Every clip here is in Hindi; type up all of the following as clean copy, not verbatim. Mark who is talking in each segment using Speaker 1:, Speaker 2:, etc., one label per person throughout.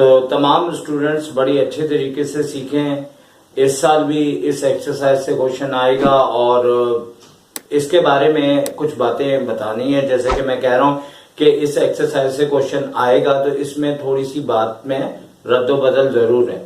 Speaker 1: तो तमाम स्टूडेंट्स बड़ी अच्छे तरीके से सीखें। इस साल भी इस एक्सरसाइज से क्वेश्चन आएगा और इसके बारे में कुछ बातें बतानी है। जैसे कि मैं कह रहा हूँ कि इस एक्सरसाइज से क्वेश्चन आएगा तो इसमें थोड़ी सी बात में रद्दोबदल जरूर है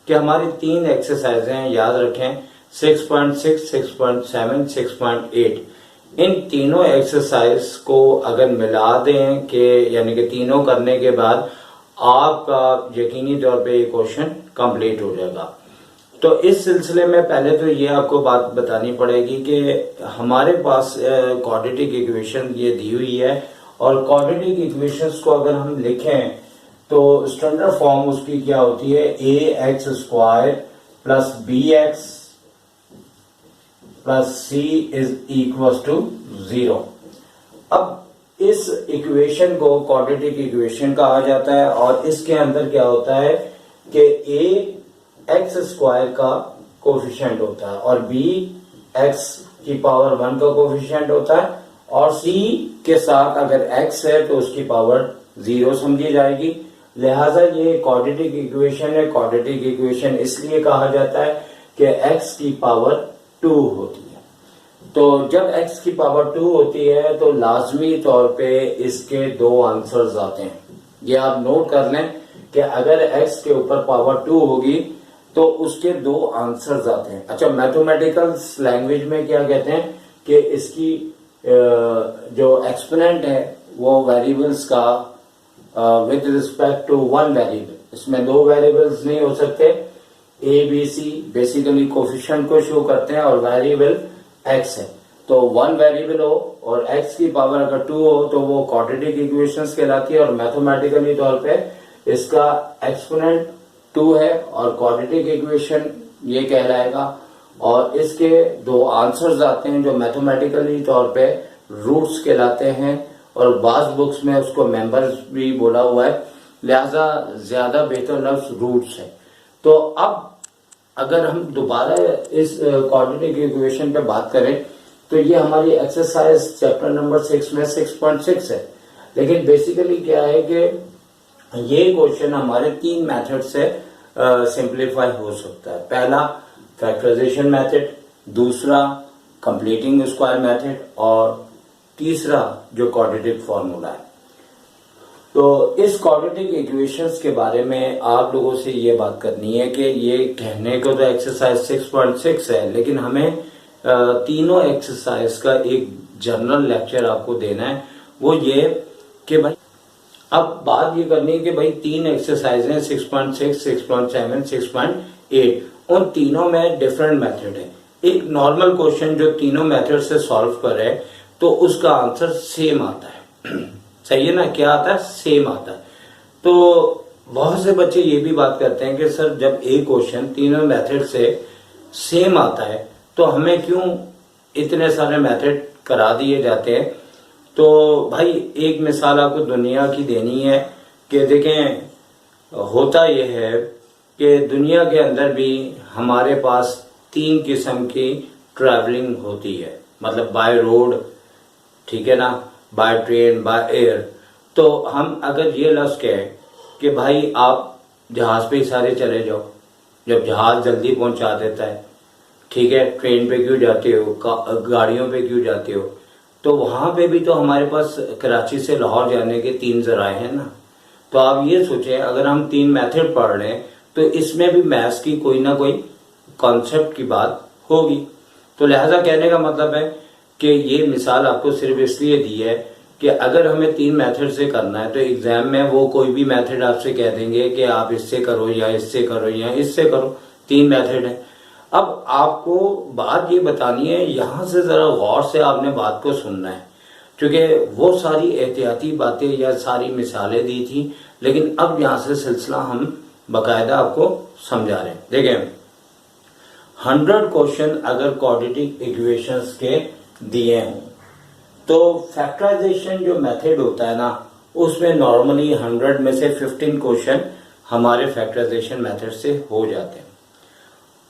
Speaker 1: कि हमारी 3 एक्सरसाइज हैं, याद रखें 6.6, 6.7, 6.8। इन तीनों एक्सरसाइज को अगर मिला दें कि यानी कि तीनों करने के बाद आपका यकीनी तौर पे ये क्वेश्चन कंप्लीट हो जाएगा। तो इस सिलसिले में पहले तो ये आपको बात बतानी पड़ेगी कि हमारे पास क्वाड्रेटिक इक्वेशन ये दी हुई है और क्वाड्रेटिक इक्वेशंस को अगर हम लिखें तो स्टैंडर्ड फॉर्म उसकी क्या होती है, ax² plus bx plus c is equal to 0। अब इस इक्वेशन को क्वाड्रेटिक इक्वेशन कहा जाता है और इसके अंदर क्या होता है कि ax² का कोफिशिएंट होता है और b x की पावर 1 का कोफिशिएंट होता है और c के साथ अगर x है तो उसकी पावर 0 समझी जाएगी। लिहाजा ये क्वाड्रेटिक इक्वेशन है। क्वाड्रेटिक इक्वेशन इसलिए कहा जाता है कि x की पावर 2 होती है। तो जब x की पावर 2 होती है तो लाजमी तौर पे इसके 2 आंसर्स आते हैं। ये आप नोट कर लें कि अगर x के ऊपर पावर 2 होगी तो उसके 2 आंसर्स आते हैं। अच्छा, मैथमेटिकल लैंग्वेज में क्या कहते हैं कि इसकी जो एक्सपोनेंट है वो वेरिएबल्स का विद रिस्पेक्ट टू 1 वेरिएबल, इसमें 2 वेरिएबल्स नहीं हो सकते। a b c basically coefficient को शो करते हैं और वेरिएबल x है। तो 1 वेरिएबल हो और x की पावर अगर 2 हो तो वो क्वाड्रेटिक इक्वेशंस कहलाती है और मैथमेटिकली तौर पे इसका एक्सपोनेंट 2 है और क्वाड्रेटिक इक्वेशन ये कहलाएगा और इसके 2 आंसर्स आते हैं जो मैथमेटिकली तौर पे रूट्स कहलाते हैं और बाज बुक्स में उसको मेंबर्स भी बोला हुआ है, लिहाजा ज्यादा बेहतर लफ्ज रूट्स है। तो अब अगर हम दोबारा इस क्वाड्रेटिक इक्वेशन पे बात करें तो ये हमारी एक्सरसाइज चैप्टर नंबर 6 में 6.6 है। लेकिन बेसिकली क्या है कि ये क्वेश्चन हमारे 3 मेथड से सिंप्लीफाई हो सकता है। पहला फैक्टराइजेशन मेथड, दूसरा कंप्लीटिंग स्क्वायर मेथड और तीसरा जो क्वाड्रेटिक फॉर्मूला है। तो इस क्वाड्रेटिक इक्वेशंस के बारे में आप लोगों से ये बात करनी है कि ये कहने को तो एक्सरसाइज 6.6 है लेकिन हमें तीनों एक्सरसाइज का एक जनरल लेक्चर आपको देना है। वो ये कि भाई अब बात ये करनी है कि भाई 3 एक्सरसाइज हैं 6.6, 6.7, 6.8। उन तीनों में डिफरेंट मेथड है। एक नॉर्मल क्वेश्चन जो तीनों मेथड से सॉल्व करे तो उसका आंसर सेम आता है। सही है ना, क्या आता है, सेम आता है। तो बहुत से बच्चे ये भी बात करते हैं कि सर जब एक क्वेश्चन तीनों मेथड से सेम आता है तो हमें क्यों इतने सारे मेथड करा दिए जाते हैं। तो भाई एक मिसाल आपको दुनिया की देनी है कि देखें, होता यह है कि दुनिया के अंदर भी हमारे पास 3 किस्म की ट्रैवलिंग होती है, मतलब बाय रोड, ठीक है ना, बाय ट्रेन, बाय एयर। तो हम अगर ये लफ्ज कहें कि भाई आप जहाज पे ही सारे चले जाओ, जब जहाज जल्दी पहुंचा देता है, ठीक है, ट्रेन पे क्यों जाते हो, गाड़ियों पे क्यों जाते हो। तो वहां पे भी तो हमारे पास कराची से लाहौर जाने के 3 जराए हैं ना। तो आप ये सोचें अगर हम 3 मेथड पढ़ रहे हैं तो इसमें भी मैथ्स की कोई ना कोई कॉन्सेप्ट की बात होगी। तो लिहाजा कहने का मतलब है कि ये मिसाल आपको सिर्फ इसलिए दी है कि अगर हमें 3 मेथड से करना है तो एग्जाम में वो कोई भी मेथड आपसे कह देंगे कि आप इससे करो या इससे करो या इससे करो, 3 मेथड है। अब आपको बात ये बतानी है, यहां से जरा गौर से आपने बात को सुनना है क्योंकि वो सारी एहतियाती बातें या सारी मिसालें दी थी, लेकिन अब यहां से सिलसिला हम बाकायदा आपको समझा रहे हैं। देखें, 100 क्वेश्चन अगर क्वाड्रेटिक इक्वेशंस के दिए हों तो फैक्टराइजेशन जो मेथड होता है ना उसमें नॉर्मली 100 में से 15 क्वेश्चन हमारे फैक्टराइजेशन मेथड से हो जाते हैं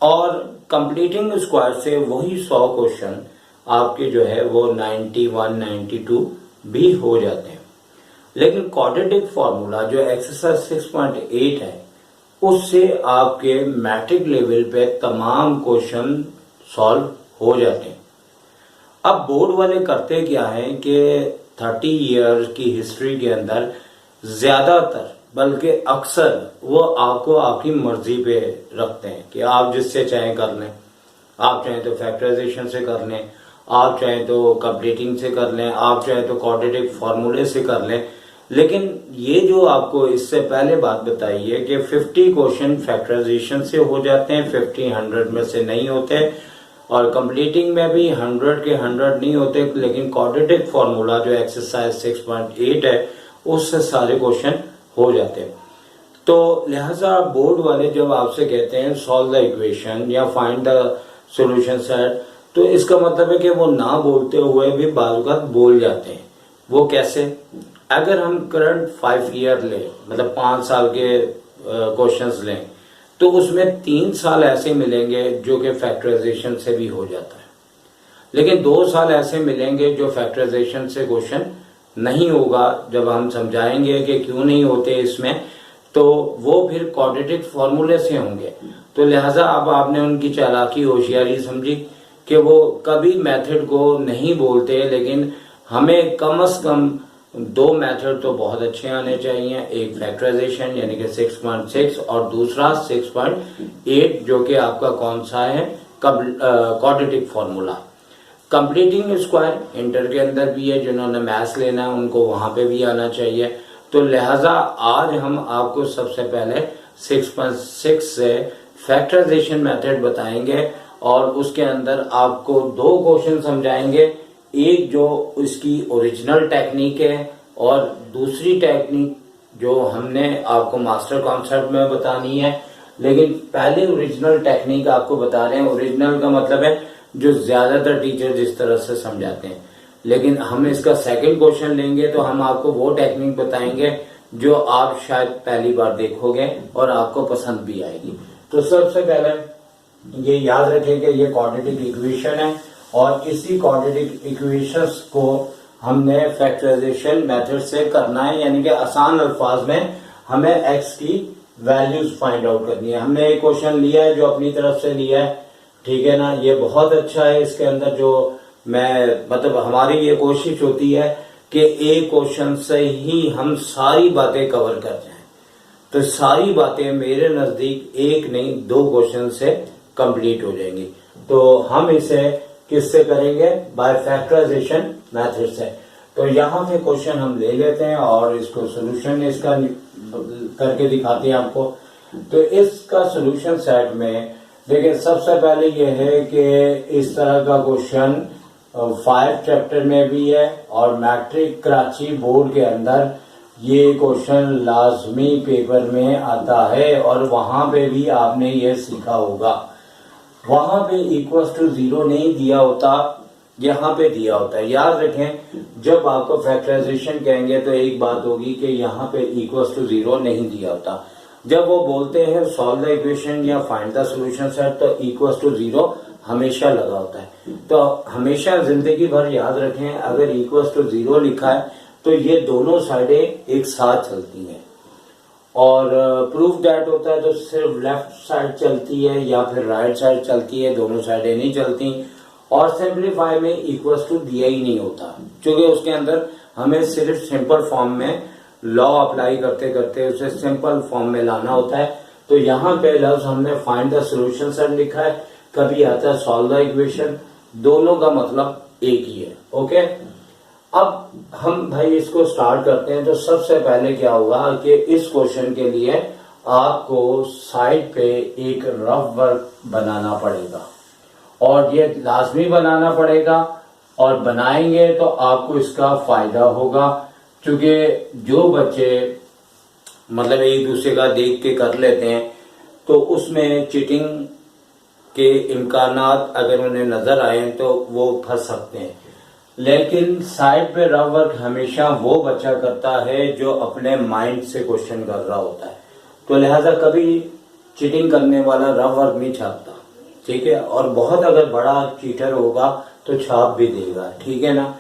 Speaker 1: और कंप्लीटिंग स्क्वायर से वही 100 क्वेश्चन आपके जो है वो 91, 92 भी हो जाते हैं। लेकिन क्वाड्रेटिक फार्मूला जो एक्सरसाइज 6.8 है उससे आपके मैट्रिक लेवल पे तमाम क्वेश्चन सॉल्व हो जाते हैं। अब बोर्ड वाले करते क्या है कि 30 ईयर्स की हिस्ट्री के अंदर ज्यादातर बल्कि अक्सर वो आपको आपकी मर्जी पे रखते हैं कि आप जिससे चाहें कर लें। आप चाहें तो फैक्टराइजेशन से कर लें, आप चाहें तो कंप्लीटिंग से कर लें, आप चाहें तो क्वाड्रेटिक फार्मूले से कर लें। लेकिन ये जो आपको इससे पहले बात बताई है कि 50 क्वेश्चन फैक्टराइजेशन से हो जाते हैं, 50 100 में से नहीं होते, और कंप्लीटिंग में भी 100 के 100 नहीं होते। लेकिन क्वाड्रेटिक फार्मूला जो एक्सरसाइज 6.8 है उससे सारे क्वेश्चन हो जाते हैं। तो लिहाजा बोर्ड वाले जब आपसे कहते हैं सॉल्व द इक्वेशन या फाइंड द सॉल्यूशन सेट, तो इसका मतलब है कि वो ना बोलते हुए भी बाज़ बोल जाते हैं। वो कैसे? अगर हम करंट 5 ईयर लें, मतलब 5 साल के क्वेश्चंस लें, तो उसमें 3 साल ऐसे मिलेंगे जो कि फैक्टराइजेशन से भी हो जाता है, लेकिन 2 साल ऐसे मिलेंगे जो फैक्टराइजेशन से क्वेश्चन नहीं होगा। जब हम समझाएंगे कि क्यों नहीं होते इसमें, तो वो फिर क्वाड्रेटिक फार्मूले से होंगे। तो लिहाजा अब आपने उनकी चालाकी होशियारी समझी कि वो कभी मेथड को नहीं बोलते, लेकिन हमें कम से कम 2 मेथड तो बहुत अच्छे आने चाहिए। एक फैक्टराइजेशन यानी कि 6.6 और दूसरा 6.8 जो कि आपका कौन सा है, quadratic formula. Completing square inter के अंदर भी है, जिन्होंने मैथ्स लेना है उनको वहां पे भी आना चाहिए। तो लिहाजा आज हम आपको सबसे पहले 6.6 से फैक्टराइजेशन मेथड बताएंगे और उसके अंदर आपको 2 क्वेश्चन समझाएंगे। एक जो इसकी ओरिजिनल टेक्निक है और दूसरी टेक्निक जो हमने आपको मास्टर कॉन्सेप्ट में बतानी है। लेकिन पहले ओरिजिनल टेक्निक आपको बता रहे हैं। ओरिजिनल का मतलब है जो ज्यादातर टीचर जिस तरह से समझाते हैं। लेकिन हम इसका सेकंड क्वेश्चन लेंगे तो हम आपको वो टेक्निक बताएंगे जो आप शायद पहली बार देखोगे और आपको पसंद भी आएगी। तो सबसे पहले ये याद रखें कि ये क्वाड्रेटिक इक्वेशन है और इसी क्वाड्रेटिक इक्वेशंस को हमने फैक्टराइजेशन मेथड से करना है, यानी कि आसान अल्फाज में हमें एक्स की वैल्यूज फाइंड आउट करनी है। हमने एक क्वेश्चन लिया है जो अपनी तरफ से लिया है, ठीक है ना। ये बहुत अच्छा है। इसके अंदर जो मतलब हमारी ये कोशिश होती है कि एक क्वेश्चन से ही हम सारी बातें कवर कर जाएं। तो सारी बातें मेरे नजदीक एक नहीं 2 क्वेश्चन से कंप्लीट हो जाएंगी। तो हम इसे किससे करेंगे? बाय फैक्टराइजेशन मेथड से। तो यहाँ पे क्वेश्चन हम ले लेते हैं और इसको सोल्यूशन इसका करके दिखाते हैं आपको। तो इसका सोल्यूशन सेट में देखिए, सबसे पहले ये है कि इस तरह का क्वेश्चन 5 चैप्टर में भी है और मैट्रिक कराची बोर्ड के अंदर ये क्वेश्चन लाजमी पेपर में आता है और वहां पे भी आपने ये सीखा होगा। वहां पे इक्वल्स टू 0 नहीं दिया होता, यहाँ पे दिया होता है। याद रखें, जब आपको फैक्टराइजेशन कहेंगे तो एक बात होगी कि यहाँ पे इक्वल्स टू 0 नहीं दिया होता। जब वो बोलते हैं सॉल्व द इक्वेशन या फाइंड द सॉल्यूशन सेट, तो इक्वल्स टू 0 हमेशा लगा होता है। तो हमेशा जिंदगी भर याद रखें, अगर इक्वल्स टू 0 लिखा है तो ये दोनों साइडें एक साथ चलती हैं। और प्रूफ दैट होता है तो सिर्फ लेफ्ट साइड चलती है या फिर राइट साइड चलती है, दोनों साइडें नहीं चलती। और सिंप्लीफाई में इक्वल्स टू दिया ही नहीं होता, क्योंकि उसके अंदर हमें सिर्फ सिंपल फॉर्म में लॉ अप्लाई करते करते उसे सिंपल फॉर्म में लाना होता है। तो यहाँ पे लफ्ज हमने फाइंड द सॉल्यूशन सेट लिखा है, कभी आता है सॉल्व द इक्वेशन, दोनों का मतलब एक ही है। ओके, अब हम भाई इसको स्टार्ट करते हैं। तो सबसे पहले क्या होगा कि इस क्वेश्चन के लिए आपको साइड पे एक रफ वर्क बनाना पड़ेगा और ये लाजमी बनाना पड़ेगा, और बनाएंगे तो आपको इसका फायदा होगा। क्योंकि जो बच्चे मतलब एक दूसरे का देख के कर लेते हैं तो उसमें चीटिंग के इम्कानात अगर उन्हें नजर आए तो वो फंस सकते हैं। लेकिन साइड पे रफ वर्क हमेशा वो बच्चा करता है जो अपने माइंड से क्वेश्चन कर रहा होता है। तो लिहाजा कभी चीटिंग करने वाला रफ वर्क नहीं छापता, ठीक है। और बहुत अगर बड़ा चीटर होगा तो छाप भी देगा, ठीक है ना।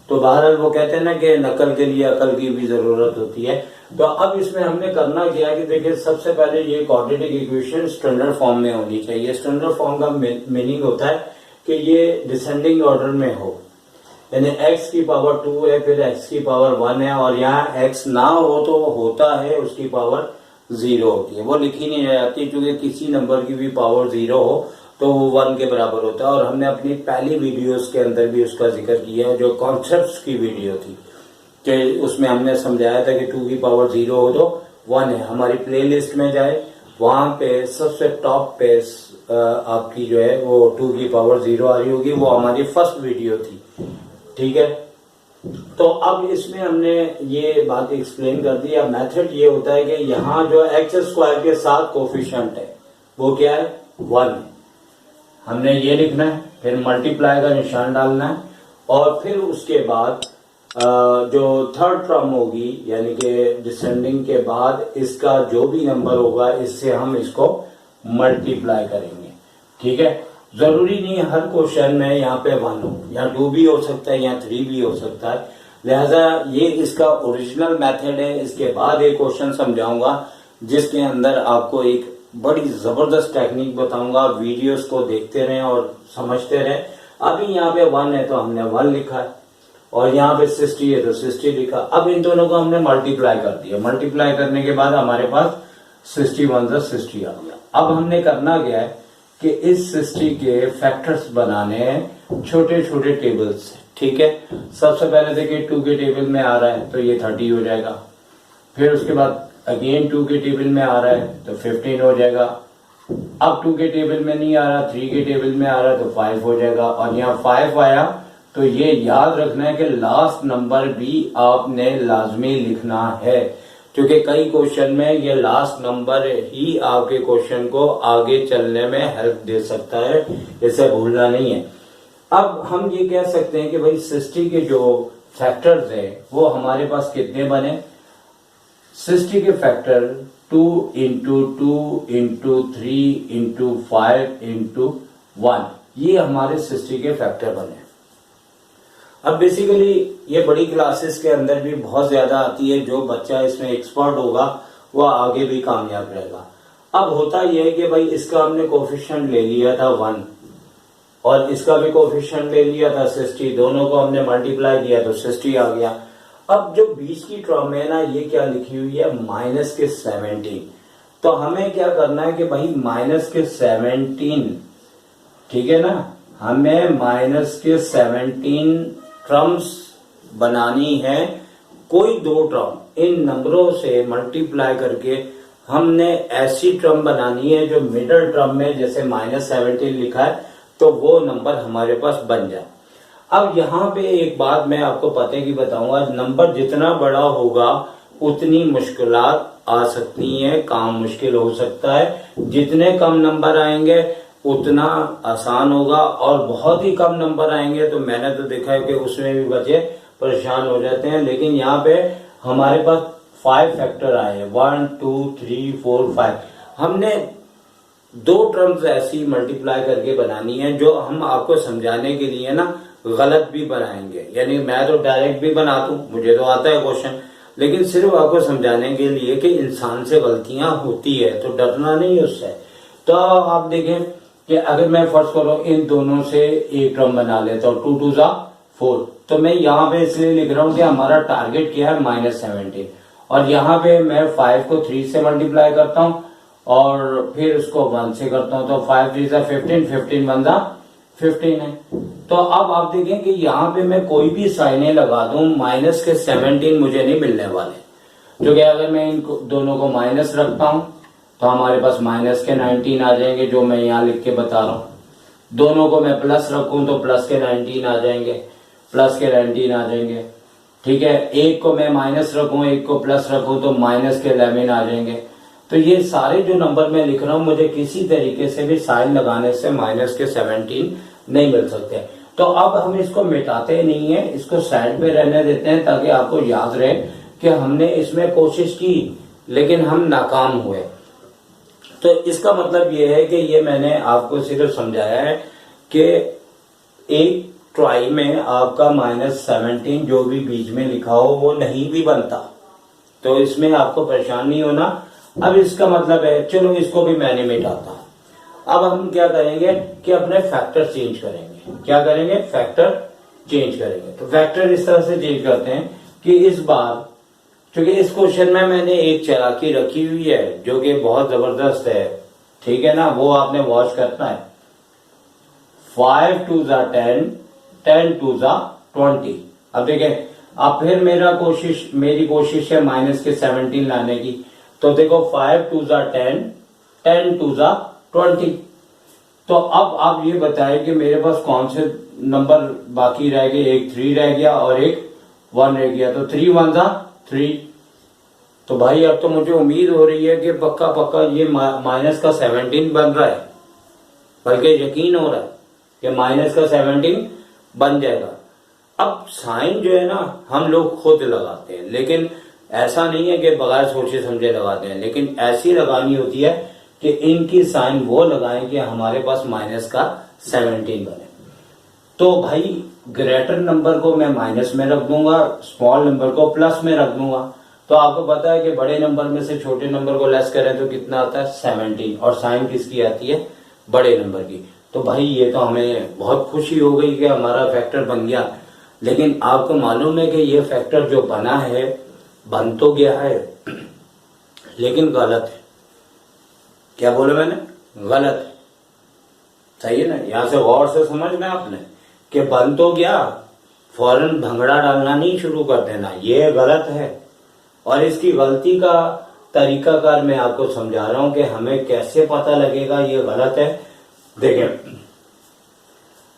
Speaker 1: तो बहरहाल वो कहते हैं ना कि नकल के लिए अकल की भी जरूरत होती है। तो अब इसमें हमने करना क्या कि देखिए सबसे पहले ये क्वाड्रेटिक इक्वेशन स्टैंडर्ड फॉर्म में होनी चाहिए। स्टैंडर्ड फॉर्म का मीनिंग होता है कि ये डिसेंडिंग ऑर्डर में हो, यानी x की पावर 2 है, फिर x की पावर 1 है, और यहाँ x ना हो तो होता है उसकी पावर 0 होती है, वो लिखी नहीं जाती, क्योंकि किसी नंबर की भी पावर 0 हो तो वो 1 के बराबर होता है। और हमने अपनी पहली वीडियोस के अंदर भी उसका जिक्र किया है, जो कॉन्सेप्ट्स की वीडियो थी, कि उसमें हमने समझाया था कि 2 की पावर 0 हो तो 1 है। हमारी प्लेलिस्ट में जाए, वहां पे सबसे टॉप पे आपकी जो है वो 2 की पावर 0 आ रही होगी, वो हमारी फर्स्ट वीडियो थी, ठीक है। तो अब इसमें हमने ये बात एक्सप्लेन कर दी। अब मेथड ये होता है कि यहाँ जो एक्स स्क्वायर के साथ कोफिशिएंट है वो क्या है, 1 है, हमने ये लिखना है, फिर मल्टीप्लाई का निशान डालना है, और फिर उसके बाद जो थर्ड टर्म होगी, यानी कि डिसेंडिंग के बाद इसका जो भी नंबर होगा इससे हम इसको मल्टीप्लाई करेंगे, ठीक है। जरूरी नहीं हर क्वेश्चन में यहाँ पे 1 हो, या 2 भी हो सकता है, या 3 भी हो सकता है। लिहाजा ये इसका ओरिजिनल मेथड है। इसके बाद एक क्वेश्चन समझाऊंगा जिसके अंदर आपको एक बड़ी जबरदस्त टेक्निक बताऊंगा। वीडियोस को देखते रहें और समझते रहें। अभी यहाँ पे 1 है तो हमने 1 लिखा है, और यहाँ पे 60 है तो 60 लिखा। अब इन दोनों को हमने मल्टीप्लाई कर दिया। मल्टीप्लाई करने के बाद हमारे पास 61 से 60 आ गया। अब हमने करना क्या है कि इस 60 के फैक्टर्स बनाने हैं छोटे छोटे टेबल्स से, ठीक है। सबसे पहले देखिए 2 के टेबल में आ रहा है तो ये 30 हो जाएगा, फिर उसके बाद अगेन 2 के टेबल में आ रहा है तो 15 हो जाएगा। अब 2 के टेबल में नहीं आ रहा, 3 के टेबल में आ रहा है तो 5 हो जाएगा, और यहाँ 5 आया तो ये याद रखना है कि लास्ट नंबर भी आपने लाजमी लिखना है, क्योंकि कई क्वेश्चन में ये लास्ट नंबर ही आपके क्वेश्चन को आगे चलने में हेल्प दे सकता है, इसे भूलना नहीं है। अब हम ये कह सकते हैं कि भाई 60 के जो फैक्टर्स है वो हमारे पास कितने बने। 60 के factor 2 into 2 into 3 into 5 into 1, ये हमारे 60 के फैक्टर बने। अब बेसिकली ये बड़ी क्लासेस के अंदर भी बहुत ज्यादा आती है। जो बच्चा इसमें एक्सपर्ट होगा वह आगे भी कामयाब रहेगा। अब होता यह है कि भाई इसका हमने कोफिशिएंट ले लिया था 1, और इसका भी कोफिशिएंट ले लिया था 60, दोनों को हमने मल्टीप्लाई किया तो 60 आ गया। अब जो बीच की टर्म है ना, ये क्या लिखी हुई है, माइनस के 17। तो हमें क्या करना है कि भाई माइनस के 17, ठीक है ना, हमें माइनस के 17 टर्म्स बनानी है। कोई 2 टर्म इन नंबरों से मल्टीप्लाई करके हमने ऐसी टर्म बनानी है जो मिडिल टर्म में, जैसे माइनस 17 लिखा है तो वो नंबर हमारे पास बन जाए। अब यहाँ पे एक बात मैं आपको पते की बताऊंगा, नंबर जितना बड़ा होगा उतनी मुश्किलात आ सकती हैं, काम मुश्किल हो सकता है। जितने कम नंबर आएंगे उतना आसान होगा, और बहुत ही कम नंबर आएंगे तो मैंने तो देखा है कि उसमें भी बच्चे परेशान हो जाते हैं। लेकिन यहाँ पे हमारे पास 5 फैक्टर आए हैं, 1 2 3 4 5। हमने 2 टर्म्स ऐसी मल्टीप्लाई करके बनानी है जो हम आपको समझाने के लिए ना गलत भी बनाएंगे। यानी मैं तो डायरेक्ट भी बना दूं, मुझे तो आता है क्वेश्चन, लेकिन सिर्फ आपको समझाने के लिए कि इंसान से गलतियां होती है तो डरना नहीं उससे। तो आप देखें कि अगर मैं फर्ज करो इन दोनों से एक टर्म बना लेता हूँ, 2 2 जा 4, तो मैं यहाँ पे इसलिए लिख रहा हूँ कि हमारा टारगेट क्या है, माइनस 17। और यहाँ पे मैं 5 को 3 से मल्टीप्लाई करता हूँ और फिर उसको 1 से करता हूँ, तो 5 3 जा 15, 15 1 जा 15 है। तो अब आप देखें कि यहाँ पे मैं कोई भी साइने लगा दूं, माइनस के 17 मुझे नहीं मिलने वाले, क्योंकि अगर मैं इन दोनों को माइनस रखता हूं तो हमारे पास माइनस के 19 आ जाएंगे, जो मैं यहाँ लिख के बता रहा हूं। दोनों को मैं प्लस रखूं तो प्लस के 19 आ जाएंगे, प्लस के 19 आ जाएंगे, ठीक है। एक को मैं माइनस रखूं, एक को प्लस रखूं तो माइनस के 11 आ जाएंगे। तो ये सारे जो नंबर मैं लिख रहा हूं, मुझे किसी तरीके से भी साइन लगाने से माइनस के 17 नहीं मिल सकते। तो अब हम इसको मिटाते नहीं है, इसको साइड पे रहने देते हैं ताकि आपको याद रहे कि हमने इसमें कोशिश की लेकिन हम नाकाम हुए। तो इसका मतलब ये है कि ये मैंने आपको सिर्फ समझाया है कि एक ट्राई में आपका -17 जो भी बीच में लिखा हो वो नहीं भी बनता, तो इसमें आपको परेशान नहीं होना। अब इसका मतलब है, चलो इसको भी मैंने मिटाता। अब हम क्या करेंगे कि अपने फैक्टर चेंज करेंगे। क्या करेंगे? फैक्टर चेंज करेंगे। तो फैक्टर इस तरह से चेंज करते हैं कि इस बार क्योंकि इस क्वेश्चन में मैंने एक चालाकी रखी हुई है जो कि बहुत जबरदस्त है, ठीक है ना, वो आपने वॉच करना है। 5 2 10, 10 2 20। अब देखें, अब फिर मेरी कोशिश है माइनस के 17 लाने की। तो देखो 5 2 10, 10 2 20। तो अब आप ये बताएं कि मेरे पास कौन से नंबर बाकी रह गए। एक 3 रह गया और एक 1 रह गया, तो 3 1 3। तो भाई अब तो मुझे उम्मीद हो रही है कि पक्का पक्का ये माइनस का 17 बन रहा है, बल्कि यकीन हो रहा है कि माइनस का 17 बन जाएगा। अब साइन जो है ना हम लोग खुद लगाते हैं, लेकिन ऐसा नहीं है कि बगैर सोचे समझे लगाते हैं, लेकिन ऐसी लगानी होती है कि इनकी साइन वो लगाएं कि हमारे पास माइनस का 17 बने। तो भाई ग्रेटर नंबर को मैं माइनस में रख दूंगा, स्मॉल नंबर को प्लस में रख दूंगा। तो आपको पता है कि बड़े नंबर में से छोटे नंबर को लेस करें तो कितना आता है? 17। और साइन किसकी आती है? बड़े नंबर की। तो भाई ये तो हमें बहुत खुशी हो गई कि हमारा फैक्टर बन गया। लेकिन आपको मालूम है कि ये फैक्टर जो बना है, बन तो गया है लेकिन गलत है। क्या बोला मैंने? गलत है। सही है ना? यहां से गौर से समझना आपने कि बन तो गया, फौरन भंगड़ा डालना नहीं शुरू कर देना, ये गलत है। और इसकी गलती का तरीकाकार मैं आपको समझा रहा हूं कि हमें कैसे पता लगेगा ये गलत है। देखें,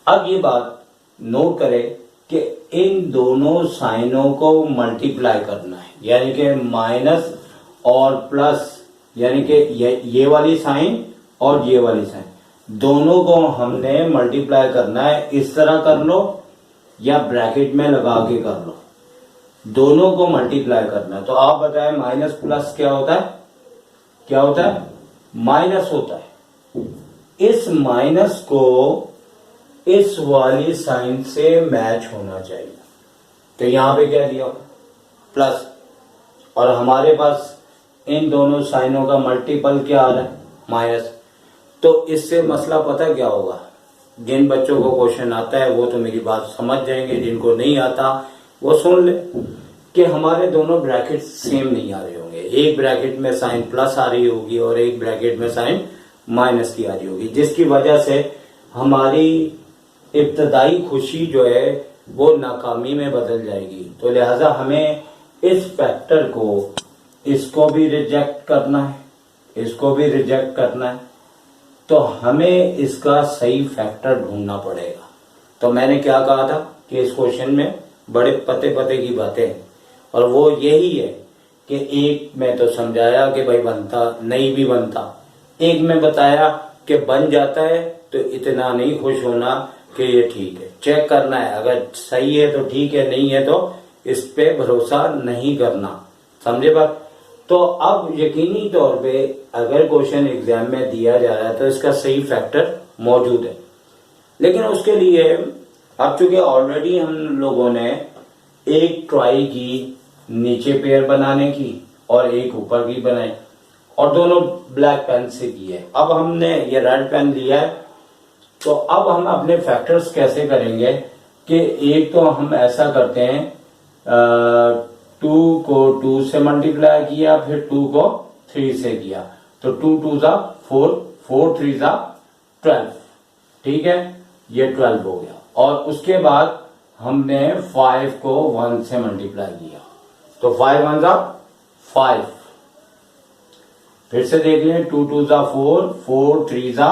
Speaker 1: अब ये बात नोट करें कि इन दोनों साइनों को मल्टीप्लाई करना है, यानी कि माइनस और प्लस, यानी कि ये वाली साइन और ये वाली साइन दोनों को हमने मल्टीप्लाई करना है। इस तरह कर लो या ब्रैकेट में लगा के कर लो, दोनों को मल्टीप्लाई करना है। तो आप बताएं माइनस प्लस क्या होता है? क्या होता है? माइनस होता है। इस माइनस को इस वाली साइन से मैच होना चाहिए। तो यहां पे क्या दिया? प्लस। और हमारे पास इन दोनों साइनों का मल्टीपल क्या आ रहा है? माइनस। तो इससे मसला पता क्या होगा? जिन बच्चों को क्वेश्चन आता है वो तो मेरी बात समझ जाएंगे, जिनको नहीं आता वो सुन ले कि हमारे दोनों ब्रैकेट सेम नहीं आ रहे होंगे। एक ब्रैकेट में साइन प्लस आ रही होगी और एक ब्रैकेट में साइन माइनस की आ रही होगी, जिसकी वजह से हमारी इब्तदाई खुशी जो है वो नाकामी में बदल जाएगी। तो लिहाजा हमें इस फैक्टर को, इसको भी रिजेक्ट करना है, इसको भी रिजेक्ट करना है। तो हमें इसका सही फैक्टर ढूंढना पड़ेगा। तो मैंने क्या कहा था कि इस क्वेश्चन में बड़े पते पते की बातें हैं, और वो यही है कि एक में तो समझाया कि भाई बनता नहीं भी बनता, एक में बताया कि बन जाता है। तो इतना नहीं खुश होना कि ये ठीक है, चेक करना है, अगर सही है तो ठीक है, नहीं है तो इस पे भरोसा नहीं करना। समझे बात? तो अब यकीनी तौर पे अगर क्वेश्चन एग्जाम में दिया जा रहा है तो इसका सही फैक्टर मौजूद है। लेकिन उसके लिए अब चूंकि ऑलरेडी हम लोगों ने एक ट्राई की नीचे पेयर बनाने की और एक ऊपर की बनाई, और दोनों ब्लैक पेन से की है। अब हमने ये रेड पेन लिया है, तो अब हम अपने फैक्टर्स कैसे करेंगे कि एक तो हम ऐसा करते हैं 2 को 2 से मल्टीप्लाई किया, फिर 2 को 3 से किया, तो 2 2 जा 4, 4 3 जा 12। ठीक है, ये 12 हो गया। और उसके बाद हमने 5 को 1 से मल्टीप्लाई किया, तो 5 1 जा 5। फिर से देख लें, 2 2 जा 4, 4 3 जा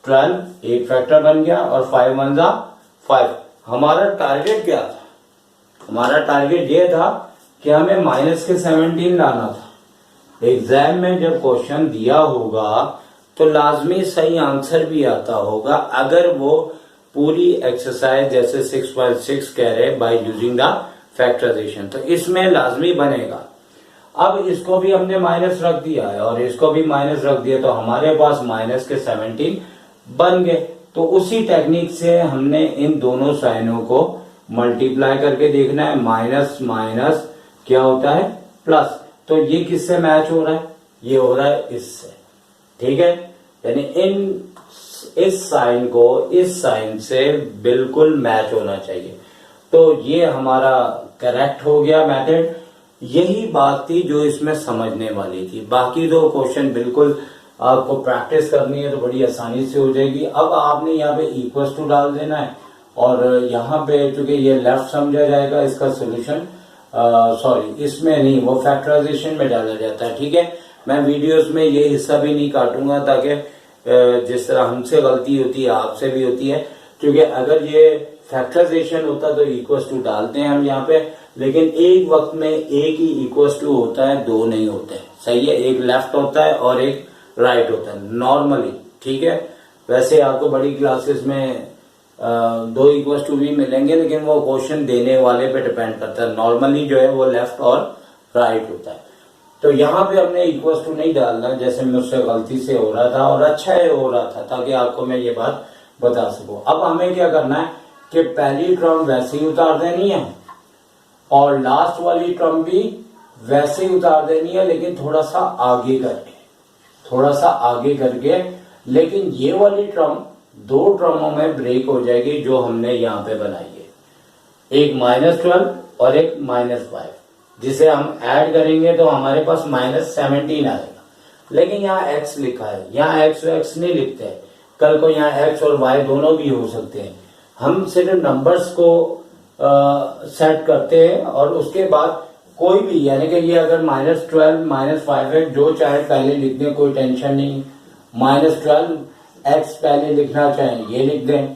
Speaker 1: 12, एक फैक्टर बन गया, और 5 1 जा 5। हमारा टारगेट क्या था? हमारा टारगेट ये था कि हमें माइनस के 17 लाना था। एग्जाम में जब क्वेश्चन दिया होगा तो लाजमी सही आंसर भी आता होगा, अगर वो पूरी एक्सरसाइज जैसे 6.6 कह रहे बाय यूजिंग द फैक्टराइजेशन, तो इसमें लाजमी बनेगा। अब इसको भी हमने माइनस रख दिया है और इसको भी माइनस रख दिया, तो हमारे पास माइनस के 17 बन गए। तो उसी टेक्निक से हमने इन दोनों साइनों को मल्टीप्लाई करके देखना है। माइनस माइनस क्या होता है प्लस, तो ये किससे मैच हो रहा है, ये हो रहा है इससे, ठीक है। यानी इस साइन को इस साइन से बिल्कुल मैच होना चाहिए। तो ये हमारा करेक्ट हो गया मेथड। यही बात थी जो इसमें समझने वाली थी। बाकी दो क्वेश्चन बिल्कुल आपको प्रैक्टिस करनी है तो बड़ी आसानी से हो जाएगी। अब आपने यहाँ पे इक्वल्स टू डाल देना है और यहाँ पे चूंकि ये लेफ्ट समझा जाएगा इसका सोल्यूशन, सॉरी इसमें नहीं, वो फैक्टराइजेशन में डाला जाता है, ठीक है। मैं वीडियोस में ये हिस्सा भी नहीं काटूंगा ताकि जिस तरह हमसे गलती होती है आपसे भी होती है, क्योंकि अगर ये फैक्टराइजेशन होता तो इक्वल्स टू डालते हैं हम यहाँ पे, लेकिन एक वक्त में एक ही इक्वल्स टू होता है, दो नहीं होते, सही है। एक लेफ्ट होता है और एक राइट होता है नॉर्मली, ठीक है। वैसे आपको बड़ी क्लासेस में दो इक्वल्स टू भी मिलेंगे, लेकिन वो क्वेश्चन देने वाले पे डिपेंड करता है। नॉर्मली जो है वो लेफ्ट और राइट होता है। तो यहाँ पे हमने इक्वल्स टू नहीं डालना, जैसे मुझसे गलती से हो रहा था और अच्छा है हो रहा था, ताकि आपको मैं ये बात बता सकूं। अब हमें क्या करना है कि पहली टर्म वैसे ही उतार देनी है और लास्ट वाली टर्म भी वैसे ही उतार देनी है, लेकिन थोड़ा सा आगे करके, थोड़ा सा आगे करके। लेकिन ये वाली टर्म दो टर्मों में ब्रेक हो जाएगी जो हमने यहाँ पे बनाई है, एक -12 और एक -5, जिसे हम ऐड करेंगे तो हमारे पास -17 आएगा। लेकिन यहाँ x लिखा है, यहाँ x नहीं लिखते हैं। कल को यहाँ x और y दोनों भी हो सकते हैं। हम सिर्फ नंबर्स को सेट करते हैं और उसके बाद कोई भी, यानी कि ये अगर -12 -5 है, जो चाहे पहले लिख दें, कोई टेंशन नहीं। -12 x पहले लिखना चाहें ये लिख दें,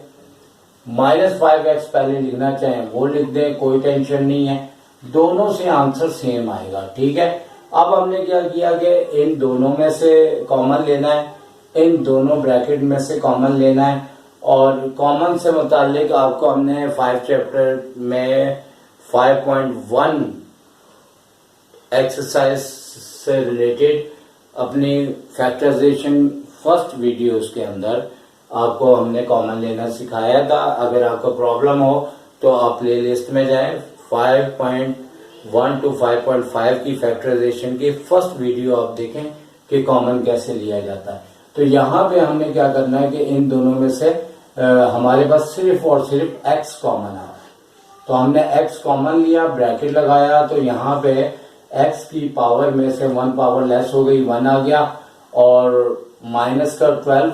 Speaker 1: -5x पहले लिखना चाहें वो लिख दें, कोई टेंशन नहीं है। दोनों से आंसर सेम आएगा, ठीक है। अब हमने क्या किया कि इन दोनों में से कॉमन लेना है, इन दोनों ब्रैकेट में से कॉमन लेना है, और कॉमन से मुतालिक आपको हमने 5 चैप्टर में 5.1 एक्सरसाइज से रिलेटेड अपनी फैक्टराइजेशन फर्स्ट वीडियोस के अंदर आपको हमने कॉमन लेना सिखाया था। अगर आपको प्रॉब्लम हो तो आप प्लेलिस्ट में जाएं, 5.1 to 5.5 की फैक्टराइजेशन की फर्स्ट वीडियो आप देखें कि कॉमन कैसे लिया जाता है। तो यहाँ पे हमने क्या करना है कि इन दोनों में से हमारे पास सिर्फ और सिर्फ x कॉमन है, तो हमने x कॉमन लिया, ब्रैकेट लगाया, तो यहाँ पे x की पावर में से 1 पावर लेस हो गई, 1 आ गया, और माइनस का 12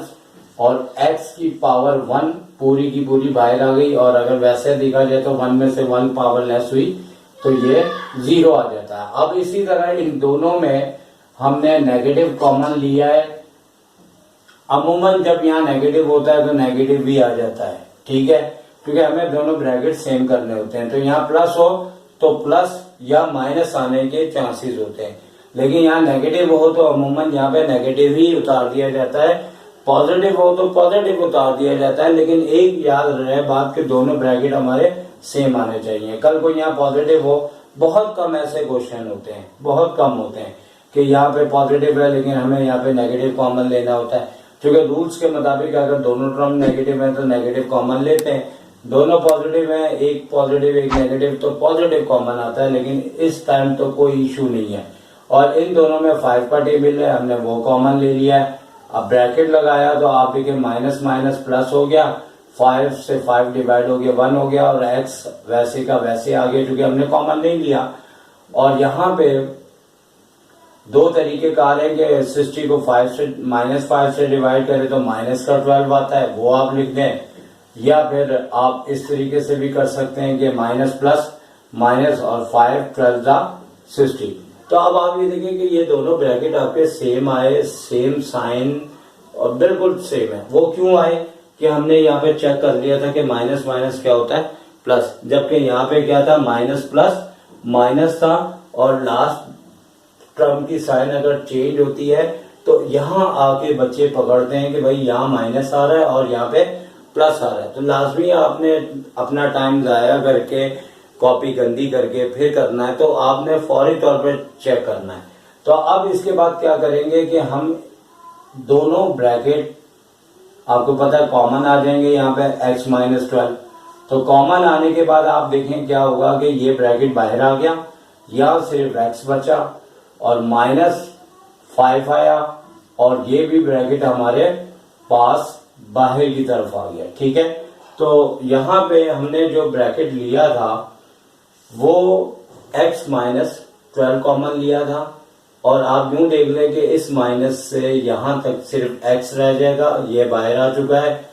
Speaker 1: और x की पावर 1 पूरी की पूरी बाहर आ गई। और अगर वैसे देखा जाए तो 1 में से 1 पावर लेस हुई तो ये 0 आ जाता है। अब इसी तरह इन दोनों में हमने नेगेटिव कॉमन लिया है। अमूमन जब यहाँ नेगेटिव होता है तो नेगेटिव भी आ जाता है, ठीक है, क्योंकि हमें दोनों ब्रैकेट सेम करने होते हैं। तो यहाँ प्लस हो तो प्लस या माइनस आने के चांसेस होते हैं, लेकिन यहाँ नेगेटिव हो तो अमूमन यहाँ पे नेगेटिव ही उतार दिया जाता है, पॉजिटिव हो तो पॉजिटिव उतार दिया जाता है। लेकिन एक याद रहे बात कि दोनों ब्रैकेट हमारे सेम आने चाहिए। कल को यहाँ पॉजिटिव हो, बहुत कम ऐसे क्वेश्चन होते हैं, बहुत कम होते हैं कि यहाँ पे पॉजिटिव है लेकिन हमें यहाँ पे नेगेटिव कॉमन लेना होता है, क्योंकि रूल्स के मुताबिक अगर दोनों टर्म नेगेटिव है तो नेगेटिव कॉमन लेते हैं, दोनों पॉजिटिव है, एक पॉजिटिव एक नेगेटिव, तो पॉजिटिव कॉमन आता है। लेकिन इस टाइम तो कोई इशू नहीं है। और इन दोनों में 5 का टेबल है, हमने वो कॉमन ले लिया है। अब ब्रैकेट लगाया तो आप देखिए माइनस माइनस प्लस हो गया, 5 से 5 डिवाइड हो गया 1 हो गया, और x वैसे का वैसे आ गया क्योंकि हमने कॉमन नहीं लिया। और यहाँ पे दो तरीके कार है कि 60 को 5 से -5 से डिवाइड करें तो माइनस का 12 आता है, वो आप लिख दें, या फिर आप इस तरीके से भी कर सकते हैं कि माइनस प्लस माइनस और 5 12 60। तो अब आप ये देखें कि ये दोनों ब्रैकेट आपके सेम आए, सेम साइन और बिल्कुल सेम है। वो क्यों आए कि हमने यहाँ पे चेक कर लिया था कि माइनस माइनस क्या होता है प्लस, जबकि यहाँ पे क्या था माइनस प्लस माइनस था, और लास्ट टर्म की साइन अगर चेंज होती है तो यहाँ आके बच्चे पकड़ते हैं कि भाई यहाँ माइनस आ रहा है और यहाँ पे प्लस आ रहा है। तो लाजमी आपने अपना टाइम जाया करके कॉपी गंदी करके फिर करना है, तो आपने फौरी तौर पर चेक करना है। तो अब इसके बाद क्या करेंगे कि हम दोनों ब्रैकेट आपको पता है कॉमन आ जाएंगे यहाँ पे x माइनस 12। तो कॉमन आने के बाद आप देखें क्या होगा कि ये ब्रैकेट बाहर आ गया, या सिर्फ x बचा और -5 आया, और ये भी ब्रैकेट हमारे पास बाहर की तरफ आ गया। ठीक है, तो यहाँ पे हमने जो ब्रैकेट लिया था वो x माइनस 12 कॉमन लिया था, और आप यूं देख लें कि इस माइनस से यहां तक सिर्फ x रह जाएगा, ये बाहर आ चुका है।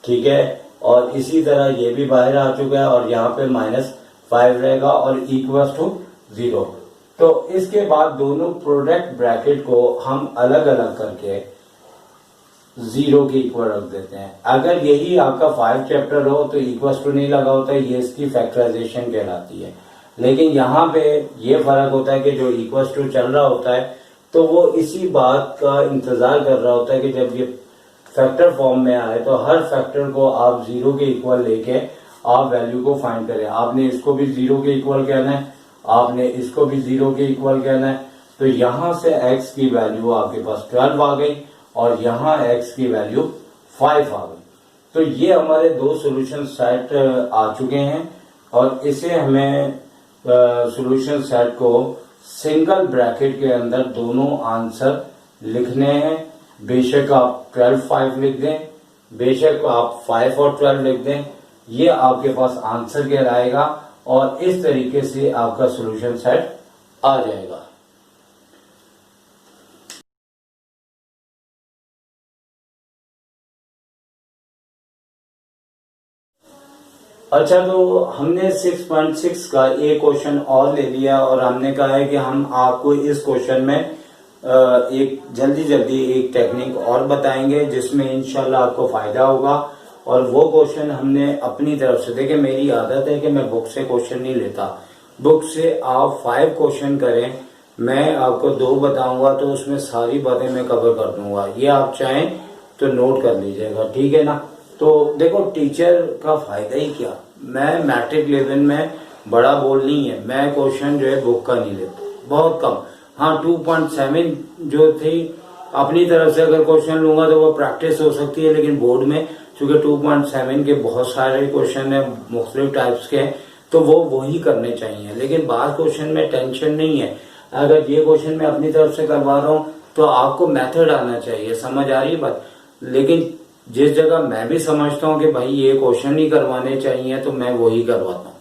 Speaker 1: ठीक है, और इसी तरह ये भी बाहर आ चुका है, और यहाँ पे -5 रहेगा और इक्वल्स टू 0। तो इसके बाद दोनों प्रोडक्ट ब्रैकेट को हम अलग अलग करके 0 के इक्वल रख देते हैं। अगर यही आपका 5 चैप्टर हो तो इक्वल्स टू नहीं लगा होता है, ये इसकी फैक्टराइजेशन कहलाती है। लेकिन यहाँ पे ये फर्क होता है कि जो इक्वल्स टू चल रहा होता है तो वो इसी बात का इंतजार कर रहा होता है कि जब ये फैक्टर फॉर्म में आए तो हर फैक्टर को आप 0 के इक्वल लेके आप वैल्यू को फाइंड करें। आपने इसको भी 0 के इक्वल कहना है, आपने इसको भी 0 के इक्वल कहना है। तो यहां से x की वैल्यू आपके पास 12 आ गई और यहाँ x की वैल्यू 5 आ गई। तो ये हमारे दो सॉल्यूशन सेट आ चुके हैं, और इसे हमें सॉल्यूशन सेट को सिंगल ब्रैकेट के अंदर दोनों आंसर लिखने हैं। बेशक आप 12 5 लिख दें, बेशक आप 5 और 12 लिख दें, ये आपके पास आंसर कहलाएगा, और इस तरीके से आपका सॉल्यूशन सेट आ जाएगा। अच्छा, तो हमने 6.6 का एक क्वेश्चन और ले लिया, और हमने कहा है कि हम आपको इस क्वेश्चन में एक जल्दी एक टेक्निक और बताएंगे जिसमें इंशाल्लाह आपको फायदा होगा। और वो क्वेश्चन हमने अपनी तरफ से, देखिए मेरी आदत है कि मैं बुक से क्वेश्चन नहीं लेता, बुक से आप 5 क्वेश्चन करें, मैं आपको 2 बताऊंगा तो उसमें सारी बातें मैं कवर कर दूंगा। ये आप चाहें तो नोट कर लीजिएगा, ठीक है ना। तो देखो टीचर का फायदा ही क्या, मैं मैट्रिक लेवल में बड़ा बोल नहीं है, मैं क्वेश्चन जो है बुक का नहीं लेता, बहुत कम। हाँ 2.7 जो थी अपनी तरफ से अगर क्वेश्चन लूंगा तो वो प्रैक्टिस हो सकती है, लेकिन बोर्ड में चूंकि 2.7 के बहुत सारे क्वेश्चन है मुख्तलिफ टाइप्स के, तो वो वही करने चाहिए। लेकिन बाद क्वेश्चन में टेंशन नहीं है, अगर ये क्वेश्चन मैं अपनी तरफ से करवा रहा हूँ तो आपको मेथड आना चाहिए, समझ आ रही बात। लेकिन जिस जगह मैं भी समझता हूँ कि भाई ये क्वेश्चन नहीं करवाने चाहिए तो मैं वही करवाता हूँ।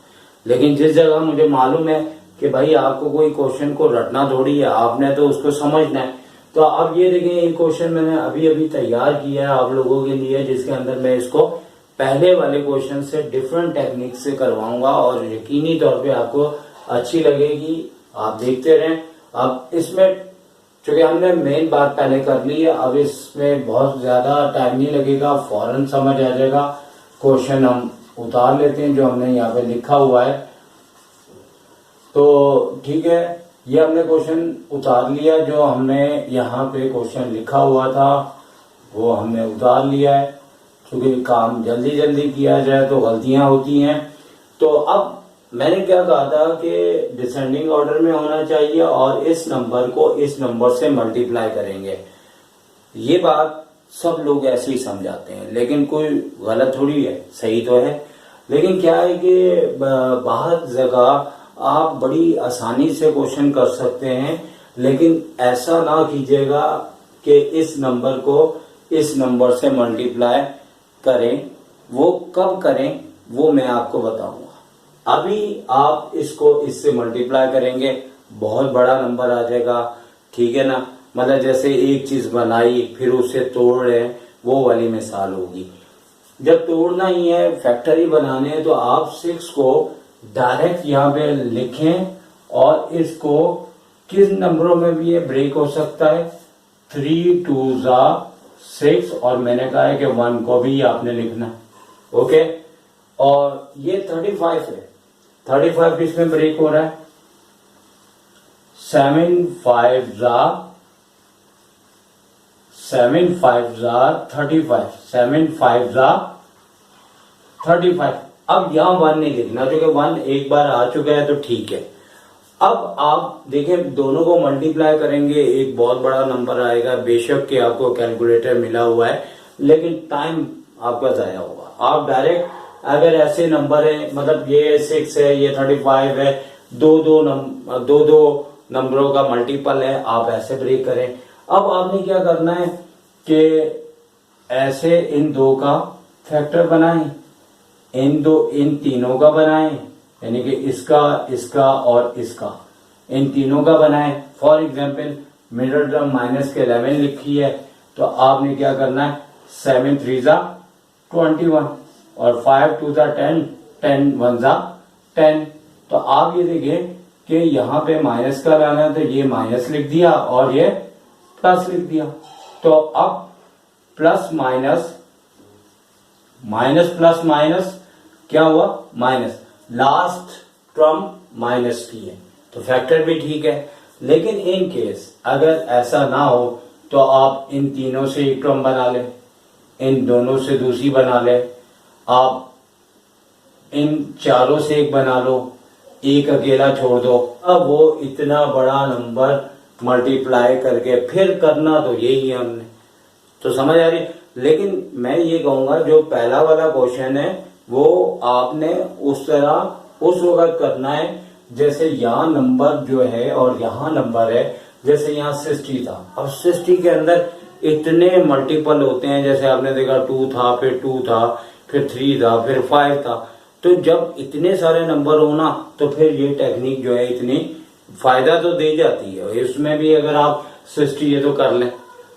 Speaker 1: लेकिन जिस जगह मुझे मालूम है कि भाई आपको कोई क्वेश्चन को रटना थोड़ी है, आपने तो उसको समझना है। तो अब ये देखें, एक क्वेश्चन मैंने अभी तैयार किया है आप लोगों के लिए, जिसके अंदर मैं इसको पहले वाले क्वेश्चन से डिफरेंट टेक्निक से करवाऊंगा और यकीनी तौर पे आपको अच्छी लगेगी, आप देखते रहें। अब इसमें चूंकि हमने मेन बात पहले कर ली है, अब इसमें बहुत ज्यादा टाइम नहीं लगेगा, फौरन समझ आ जाएगा। क्वेश्चन हम उतार लेते हैं जो हमने यहाँ पे लिखा हुआ है। तो ठीक है, ये हमने क्वेश्चन उतार लिया, जो हमने यहाँ पे क्वेश्चन लिखा हुआ था वो हमने उतार लिया है। क्योंकि काम जल्दी किया जाए तो गलतियां होती हैं। तो अब मैंने क्या कहा था कि डिसेंडिंग ऑर्डर में होना चाहिए और इस नंबर को इस नंबर से मल्टीप्लाई करेंगे। ये बात सब लोग ऐसे ही समझाते हैं, लेकिन कोई गलत थोड़ी है, सही तो है। लेकिन क्या है कि बाहर जगह आप बड़ी आसानी से क्वेश्चन कर सकते हैं, लेकिन ऐसा ना कीजिएगा कि इस नंबर को इस नंबर से मल्टीप्लाई करें। वो कब करें वो मैं आपको बताऊंगा। अभी आप इसको इससे मल्टीप्लाई करेंगे, बहुत बड़ा नंबर आ जाएगा, ठीक है ना। मतलब जैसे एक चीज बनाई फिर उसे तोड़ रहे हैं, वो वाली मिसाल होगी। जब तोड़ना ही है, फैक्टरी बनाने हैं, तो आप 6 को डायरेक्ट यहाँ पे लिखें और इसको किस नंबरों में भी ये ब्रेक हो सकता है, 3 2 6, और मैंने कहा है कि 1 को भी आपने लिखना, ओके। और ये 35 है, 35 किसमें ब्रेक हो रहा है, 7 5 35, 7 5 35। अब यहां 1 नहीं लिखना क्योंकि 1 एक बार आ चुका है, तो ठीक है। अब आप देखें, दोनों को मल्टीप्लाई करेंगे, एक बहुत बड़ा नंबर आएगा। बेशक कि आपको कैलकुलेटर मिला हुआ है, लेकिन टाइम आपका ज़ाया होगा। आप डायरेक्ट अगर ऐसे नंबर है, मतलब ये 6 है, ये 35 है, दो नंबरों का मल्टीपल है, आप ऐसे ब्रेक करें। अब आपने क्या करना है कि ऐसे इन दो का फैक्टर बनाएं, इन तीनों का बनाएं, यानी कि इसका और इसका, इन तीनों का बनाएं। For example middle term minus के 11 लिखी है, तो आपने क्या करना है, 7 3 21 और 5 2 10, 10 1 10। तो आप ये देखें कि यहाँ पे माइनस का लाना है, तो ये माइनस लिख दिया और ये प्लस लिख दिया। तो अब plus minus, minus plus minus क्या हुआ, माइनस, लास्ट टर्म माइनस की है, तो फैक्टर भी ठीक है। लेकिन इन केस अगर ऐसा ना हो तो आप इन तीनों से एक टर्म बना लें, इन दोनों से दूसरी बना लें, आप इन चारों से एक बना लो, एक अकेला छोड़ दो। अब वो इतना बड़ा नंबर मल्टीप्लाई करके फिर करना तो यही है हमने, तो समझ आ रही। लेकिन मैं ये कहूंगा जो पहला वाला क्वेश्चन है वो आपने उस तरह उस वक्त करना है जैसे यहाँ नंबर जो है और यहाँ नंबर है, जैसे यहाँ 60 था। अब 60 के अंदर इतने मल्टीपल होते हैं, जैसे आपने देखा 2 था, फिर 2 था, फिर 3 था, फिर 5 था। तो जब इतने सारे नंबर हो ना, तो फिर ये टेक्निक जो है इतनी फायदा तो दे जाती है। इसमें भी अगर आप 60 है तो कर लें,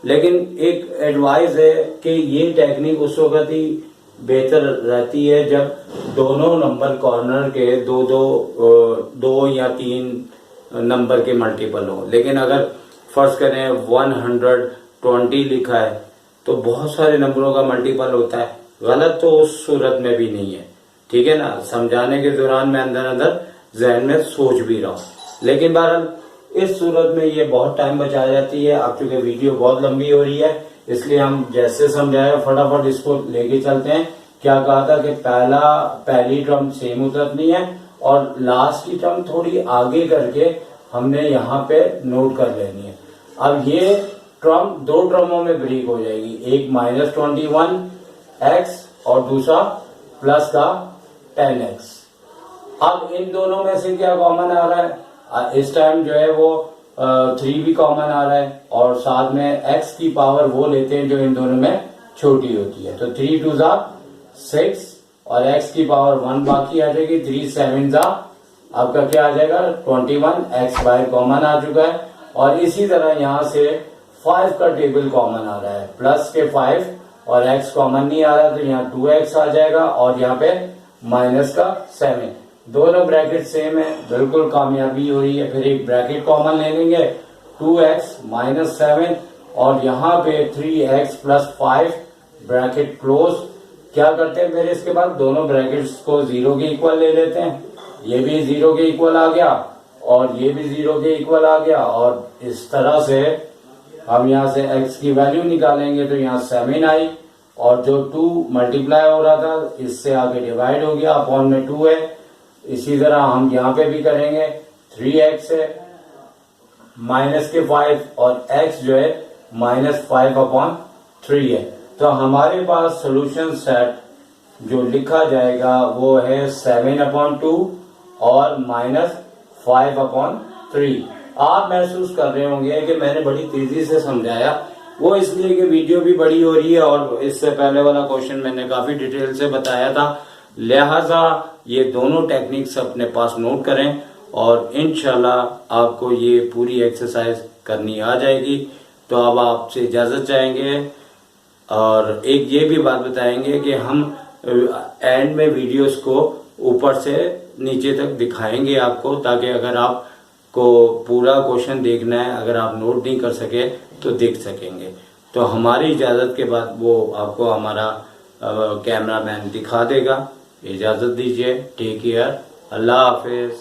Speaker 1: लेकिन एक एडवाइस है कि ये टेक्निक उस वक्त ही बेहतर रहती है जब दोनों नंबर कॉर्नर के दो या 3 नंबर के मल्टीपल हो। लेकिन अगर फर्ज करें 120 लिखा है तो बहुत सारे नंबरों का मल्टीपल होता है, गलत तो उस सूरत में भी नहीं है, ठीक है ना। समझाने के दौरान मैं अंदर अंदर जहन में सोच भी रहा हूँ, लेकिन बहरहाल इस सूरत में ये बहुत टाइम बचा जाती है। अब चूंकि वीडियो बहुत लंबी हो रही है, इसलिए हम जैसे समझाया फटाफट इसको लेके चलते हैं। क्या कहा था कि पहली टर्म सेम उतरनी है और लास्ट की टर्म थोड़ी आगे करके हमने यहाँ पे नोट कर लेनी है। अब ये टर्म 2 टर्मों में ब्रेक हो जाएगी, एक -21x और दूसरा प्लस का 10x। अब इन दोनों में से क्या कॉमन आ रहा है, इस टाइम जो है वो 3 भी कॉमन आ रहा है और साथ में x की पावर वो लेते हैं जो इन दोनों में छोटी होती है। तो 3 2 6 और x की पावर 1 बाकी आ जाएगी, 3 7 आपका क्या आ जाएगा 21, x बाहर कॉमन आ चुका है। और इसी तरह यहाँ से 5 का टेबल कॉमन आ रहा है, प्लस के 5 और x कॉमन नहीं आ रहा, तो यहाँ 2x आ जाएगा और यहाँ पे माइनस का 7। दोनों ब्रैकेट सेम है, बिल्कुल कामयाबी हो रही है। फिर एक ब्रैकेट कॉमन ले लेंगे, 2x - 7 और यहाँ पे 3x + 5 ब्रैकेट क्लोज। क्या करते हैं फिर इसके बाद दोनों ब्रैकेट्स को 0 के इक्वल ले लेते हैं, ये भी 0 के इक्वल आ गया और ये भी 0 के इक्वल आ गया। और इस तरह से हम यहाँ से x की वैल्यू निकालेंगे तो यहाँ 7 आई और जो 2 मल्टीप्लाई हो रहा था इससे आगे डिवाइड हो गया, अपॉन में 2 है। इसी तरह हम यहाँ पे भी करेंगे, 3x है माइनस के 5 और x जो है -5/3 है। तो हमारे पास सॉल्यूशन सेट जो लिखा जाएगा वो है 7/2 और -5/3। आप महसूस कर रहे होंगे कि मैंने बड़ी तेजी से समझाया, वो इसलिए कि वीडियो भी बड़ी हो रही है और इससे पहले वाला क्वेश्चन मैंने काफी डिटेल से बताया था। लिहाजा ये दोनों टेक्निक्स अपने पास नोट करें और इंशाल्लाह आपको ये पूरी एक्सरसाइज करनी आ जाएगी। तो अब आपसे इजाजत चाहेंगे और एक ये भी बात बताएंगे कि हम एंड में वीडियोस को ऊपर से नीचे तक दिखाएंगे आपको, ताकि अगर आपको पूरा क्वेश्चन देखना है, अगर आप नोट नहीं कर सके तो देख सकेंगे। तो हमारी इजाजत के बाद वो आपको हमारा कैमरामैन दिखा देगा। इजाजत दीजिए, टेक केयर, अल्लाह हाफिज।